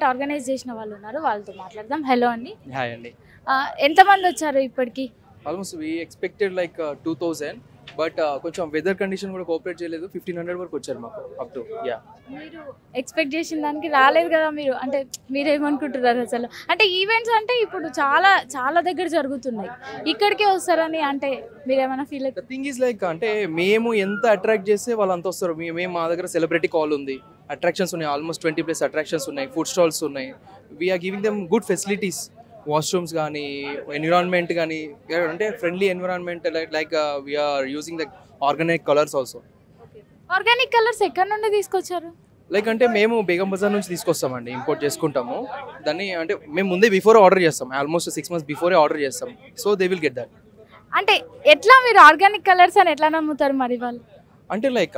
Event organise చేసిన వాళ్ళు ఉన్నారు, వాళ్ళతో మాట్లాడదాం. హలో అండి. హాయ్ అండి. ఎంతమంది వచ్చారు ఇప్పటికి? Almost we expected like 2000, but కొంచెం వెదర్ కండిషన్ కూడా కోఆపరేట్ చేయలేదు. 1500 వరకు వచ్చారు మాకు అప్ టు. యా, మీరు ఎక్స్పెక్ట్ చేసిన దానికి రాలేదు కదా మీరు, అంటే మీరేమనుకుంటున్నారు అసలు? అంటే ఈవెంట్స్ అంటే ఇప్పుడు చాలా చాలా దగ్గర జరుగుతున్నాయి, ఇక్కడికే వస్తారని అంటే మీరేమైనా feel the thing is like అంటే మేము ఎంత అట్రాక్ట్ చేస్తే వాళ్ళు అంత వస్తారు. మేము మా దగ్గర సెలబ్రిటీ కాల్ ఉంది, అట్రాక్షన్స్ ఉన్నాయి, ఆల్మోస్ట్ 20+ అట్రాక్షన్స్ ఉన్నాయి, ఫుడ్ స్టాల్స్ ఉన్నాయి. We're giving them good facilities, washrooms కానీ, ఎన్విరాన్మెంట్ కానీ, అంటే friendly environment. Like we're using the organic colours also. Organic colours ఎక్కడ నుండి తీసుకొచ్చారు? లైక్ అంటే మేము బేగం బజార్ నుంచి తీసుకొస్తామండి, ఇంపోర్ట్ చేసుకుంటాము దాన్ని. అంటే మేము ముందే బిఫోర్ ఆర్డర్ చేస్తాం, ఆల్మోస్ట్ 6 months బిఫోరే ఆర్డర్ చేస్తాం. So they will get that. అంటే ఎట్లా మీరు ఆర్గానిక్ కలర్స్ అని ఎట్లా నమ్ముతారు మరి వాళ్ళు? అంటే లైక్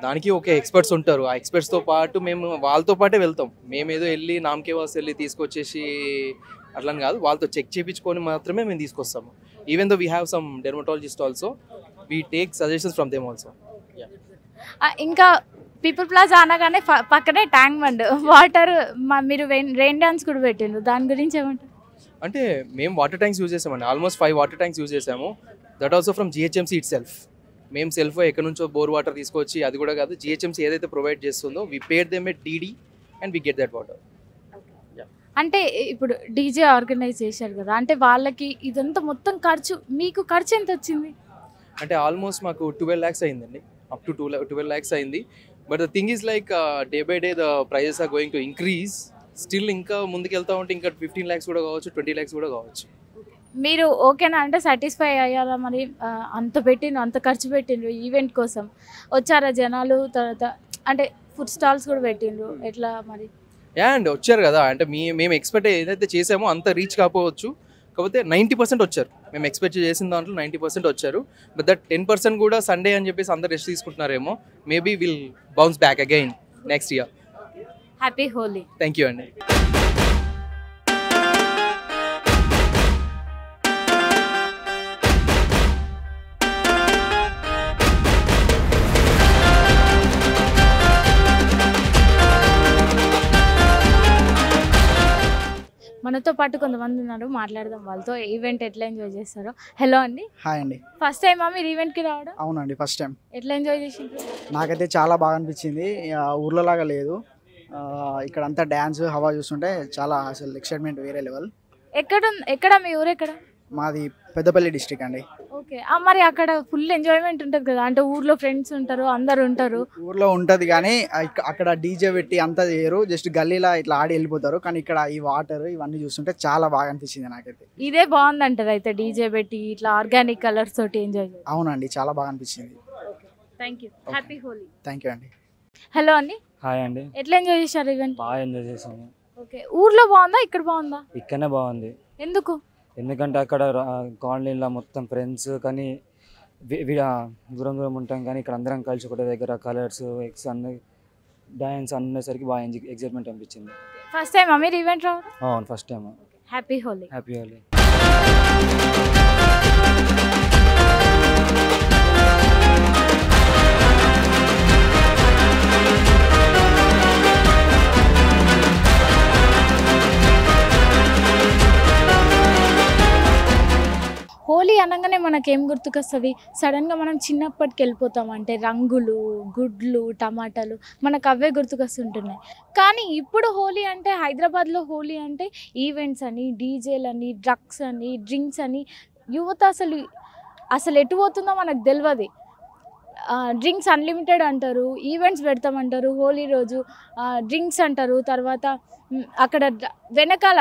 దానికి ఒక ఎక్స్పర్ట్స్ ఉంటారు, ఆ ఎక్స్పర్ట్స్తో పాటు మేము వాళ్ళతో పాటే వెళ్తాం. మేము ఏదో వెళ్ళి నామకే వాస్ వెళ్ళి తీసుకొచ్చేసి అట్లని కాదు, వాళ్ళతో చెక్ చేయించుకొని మాత్రమే మేము తీసుకొస్తాము. Even though we have some dermatologist also, we take suggestions from them also. ఇంకా పీపుల్ ప్లాజా అనగానే పక్కనే ట్యాంక్ బండ్ వాటర్, మీరు రెయిన్ డాన్స్ కూడా పెట్టిండ్రు, దాని గురించి ఏమంటారు? అంటే మేము వాటర్ ట్యాంక్స్ యూజ్ చేసామండి, ఆల్మోస్ట్ 5 వాటర్ ట్యాంక్స్ యూజ్ చేసాము. That also from GHMC it self. మేము సెల్ఫ్ ఎక్కడి నుంచో బోర్ వాటర్ తీసుకొచ్చి, అది కూడా కాదు, జిహెచ్ఎంసీ ఏదైతే ప్రొవైడ్ చేస్తుందో we paid them at DD and we get that water. అంటే ఇప్పుడు డీజే ఆర్గనైజ్ చేశారు కదా, అంటే వాళ్ళకి ఇదంతా మొత్తం ఖర్చు, మీకు ఖర్చు ఎంత వచ్చింది? అంటే ఆల్మోస్ట్ మాకు 12 lakhs అయిందండి, అప్ టు 12 lakhs అయింది. But the thing is like day by day the prices are going to increase. Still ఇంకా ముందుకు వెళ్తా ఉంటే ఇంకా 15 lakhs కూడా కావచ్చు, 20 lakhs కూడా కావచ్చు. మీరు ఓకేనా, అంటే సాటిస్ఫై అయ్యారా మరి? అంత పెట్టిండ్రు, అంత ఖర్చు పెట్టిండ్రు ఈవెంట్ కోసం, వచ్చారా జనాలు? తర్వాత అంటే ఫుడ్ స్టాల్స్ కూడా పెట్టిండ్రు, ఎట్లా మరి? అండ్ వచ్చారు కదా, అంటే మేము ఎక్స్పెక్ట్ ఏదైతే చేసామో అంత రీచ్ కాకపోవచ్చు, కాకపోతే 90% వచ్చారు. మేము ఎక్స్పెక్ట్ చేసిన దాంట్లో 90% వచ్చారు. బట్ దట్ 10% కూడా సండే అని చెప్పేసి అందరు రెస్ట్ తీసుకుంటున్నారేమో. Maybe will bounce back again next year. Happy Holi. Thank you అండి. మనతో పాటు కొంతమంది ఉన్నారు, మాట్లాడదాం వాళ్ళతో, ఈవెంట్ ఎట్లా ఎంజాయ్ చేస్తారో. హలో అండి. హాయ్ అండి. ఫస్ట్ టైమా మీరు ఈవెంట్కి రావడం? అవునండి, ఫస్ట్ టైం. ఎట్లా ఎంజాయ్ చేసిండ్రు? నాకైతే చాలా బాగా అనిపించింది. ఊర్లో లాగా లేదు, ఇక్కడ అంతా డ్యాన్స్ హవా చూస్తుంటే చాలా అసలు ఎక్సైట్మెంట్ వేరే లెవెల్. ఎక్కడ మీ ఊరు ఎక్కడ? మాది పెద్దపల్లి డిస్ట్రిక్ట్ అండి. ఓకే. మరి అక్కడ ఫుల్ ఎంజాయ్మెంట్ ఉంటుంది కదా, అంటే ఊర్లో ఫ్రెండ్స్ ఉంటారు, అందరు ఉంటారు. ఊర్లో ఉంటుంది కానీ అక్కడ డీజే పెట్టి అంతా చేయరు, జస్ట్ గల్లీలా ఇట్లా ఆడి వెళ్ళిపోతారు. కానీ ఇక్కడ ఈ వాటర్ ఇవన్నీ చూస్తుంటే చాలా బాగా అనిపించింది నాకైతే. ఇదే బాగుంది అంటారు అయితే, డీజే పెట్టి ఇట్లా ఆర్గానిక్ కలర్స్ తోటి ఎంజాయ్? అవునండి, చాలా బాగా అనిపించింది. Thank you. Happy Holi. Thank you అండి. హలో అండి. హాయ్ అండి. ఎట్లా ఎంజాయ్ చేశారు ఈవెంట్? బాగా ఎంజాయ్ చేసాము. ఓకే. ఊర్లో బాగుందా ఇక్కడ బాగుందా? ఇక్కడనే బాగుంది. ఎందుకు? ఎందుకంటే అక్కడ కాలనీలో మొత్తం ఫ్రెండ్స్, కానీ దూరం దూరం ఉంటాం, కానీ ఇక్కడ అందరం కలిసి ఒకటే దగ్గర కలర్స్ ఎక్స్ అన్ని డాన్స్ అనేసరికి బాగా ఎగ్జైట్మెంట్ అనిపించింది. ఫస్ట్ టైం మీరు ఈవెంట్ రావడం? అవును, first time. Happy Holi. Happy Holi. Holi అనగానే మనకేం గుర్తుకొస్తుంది? సడన్గా మనం చిన్నప్పటికి వెళ్ళిపోతాం, అంటే రంగులు, గుడ్లు, టమాటాలు, మనకు అవే గుర్తుకొస్తుంటున్నాయి. కానీ ఇప్పుడు హోలీ అంటే, హైదరాబాద్లో హోలీ అంటే ఈవెంట్స్ అని, డీజేలని, డ్రగ్స్ అని, డ్రింక్స్ అని, యువత అసలు ఎటు పోతుందో మనకు తెలియదు. డ్రింక్స్ అన్లిమిటెడ్ అంటారు, ఈవెంట్స్ పెడతామంటారు, హోలీ రోజు డ్రింక్స్ అంటారు, తర్వాత అక్కడ వెనకాల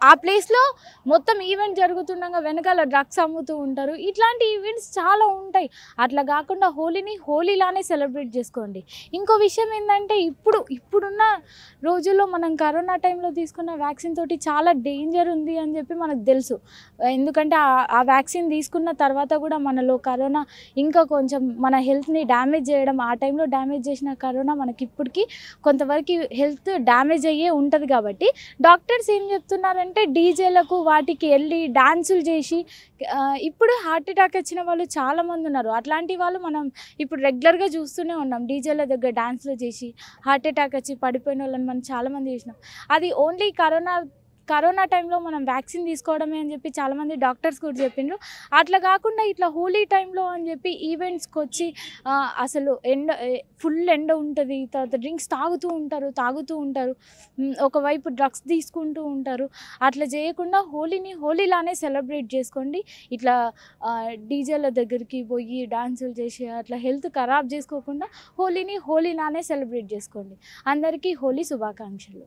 ఆ ప్లేస్లో మొత్తం ఈవెంట్ జరుగుతుండగా వెనకాల డ్రగ్స్ అమ్ముతూ ఉంటారు. ఇట్లాంటి ఈవెంట్స్ చాలా ఉంటాయి. అట్లా కాకుండా హోలీని హోలీలానే సెలబ్రేట్ చేసుకోండి. ఇంకో విషయం ఏంటంటే, ఇప్పుడున్న రోజుల్లో మనం కరోనా టైంలో తీసుకున్న వ్యాక్సిన్ తోటి చాలా డేంజర్ ఉంది అని చెప్పి మనకు తెలుసు. ఎందుకంటే ఆ వ్యాక్సిన్ తీసుకున్న తర్వాత కూడా మనలో కరోనా ఇంకా కొంచెం మన హెల్త్ని డ్యామేజ్ చేయడం, ఆ టైంలో డ్యామేజ్ చేసిన కరోనా మనకి ఇప్పటికీ కొంతవరకు హెల్త్ డ్యామేజ్ అయ్యే ఉంటుంది. కాబట్టి డాక్టర్స్ ఏం చెప్తున్నారంటే, అంటే డీజేలకు వాటికి వెళ్ళి డాన్సులు చేసి ఇప్పుడు హార్ట్ అటాక్ వచ్చిన వాళ్ళు చాలామంది ఉన్నారు. అట్లాంటి వాళ్ళు మనం ఇప్పుడు రెగ్యులర్గా చూస్తూనే ఉన్నాం. డీజేల దగ్గర డాన్సులు చేసి హార్ట్ అటాక్ వచ్చి పడిపోయిన వాళ్ళని మనం చాలామంది చూసినాం. అది ఓన్లీ కరోనా టైంలో మనం వ్యాక్సిన్ తీసుకోవడమే అని చెప్పి చాలామంది డాక్టర్స్ కూడా చెప్పిండ్రు. అట్లా కాకుండా ఇట్లా హోలీ టైంలో అని చెప్పి ఈవెంట్స్కి వచ్చి అసలు ఫుల్ ఎండ ఉంటుంది, తర్వాత డ్రింక్స్ తాగుతూ ఉంటారు, ఒకవైపు డ్రగ్స్ తీసుకుంటూ ఉంటారు. అట్లా చేయకుండా హోలీని హోలీలానే సెలబ్రేట్ చేసుకోండి. ఇట్లా డీజేల దగ్గరికి పోయి డాన్సులు చేసి అట్లా హెల్త్ ఖరాబ్ చేసుకోకుండా హోలీని హోలీలానే సెలబ్రేట్ చేసుకోండి. అందరికీ హోలీ శుభాకాంక్షలు.